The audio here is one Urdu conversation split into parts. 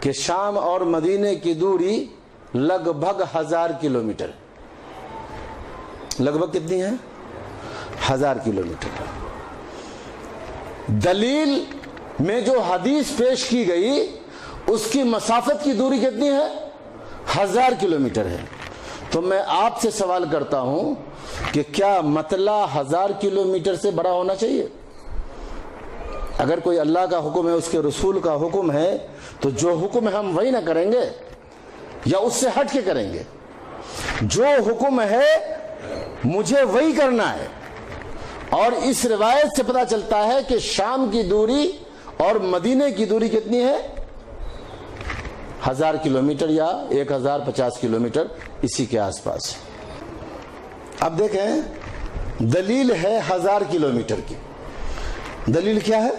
کہ شام اور مدینے کی دوری لگ بھگ 1000 کلومیٹر. لگ بھگ کتنی ہے؟ 1000 کلومیٹر. دلیل میں جو حدیث پیش کی گئی اس کی مسافت کی دوری کتنی ہے؟ 1000 کلومیٹر ہے. تو میں آپ سے سوال کرتا ہوں کہ کیا مطلع 1000 کلومیٹر سے بڑا ہونا چاہیے؟ اگر کوئی اللہ کا حکم ہے، اس کے رسول کا حکم ہے، تو جو حکم ہے ہم وہی نہ کریں گے یا اس سے ہٹ کے کریں گے؟ جو حکم ہے مجھے وہی کرنا ہے. اور اس روایت سے پتہ چلتا ہے کہ شام کی دوری اور مدینے کی دوری کتنی ہے؟ 1000 کلومیٹر یا 1050 کلومیٹر، اسی کے آس پاس. اب دیکھیں، دلیل ہے 1000 کلومیٹر کی. دلیل کیا ہے؟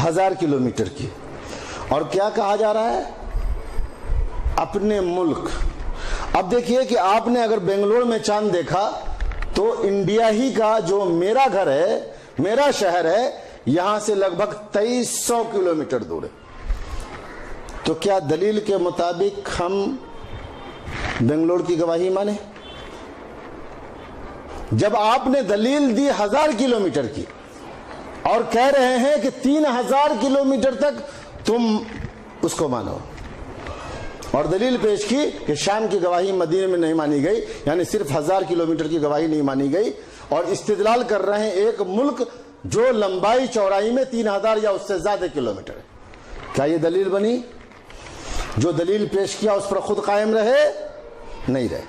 1000 کلومیٹر کی. اور کیا کہا جا رہا ہے؟ اپنے ملک. اب دیکھیے کہ آپ نے اگر بنگلور میں چاند دیکھا تو انڈیا ہی کا جو میرا گھر ہے، میرا شہر ہے، یہاں سے لگ بھگ 2300 کلومیٹر دور ہے. تو کیا دلیل کے مطابق ہم بنگلور کی گواہی مانیں؟ جب آپ نے دلیل دی 1000 کلومیٹر کی اور کہہ رہے ہیں کہ 3000 کلومیٹر تک تم اس کو مانو، اور دلیل پیش کی کہ شام کی گواہی مدینے میں نہیں مانی گئی، یعنی صرف 1000 کلومیٹر کی گواہی نہیں مانی گئی، اور استدلال کر رہے ہیں ایک ملک جو لمبائی چوڑائی میں 3000 یا اس سے زیادہ کلومیٹر ہے. کیا یہ دلیل بنی؟ جو دلیل پیش کیا اس پر خود قائم رہے؟ نہیں رہے.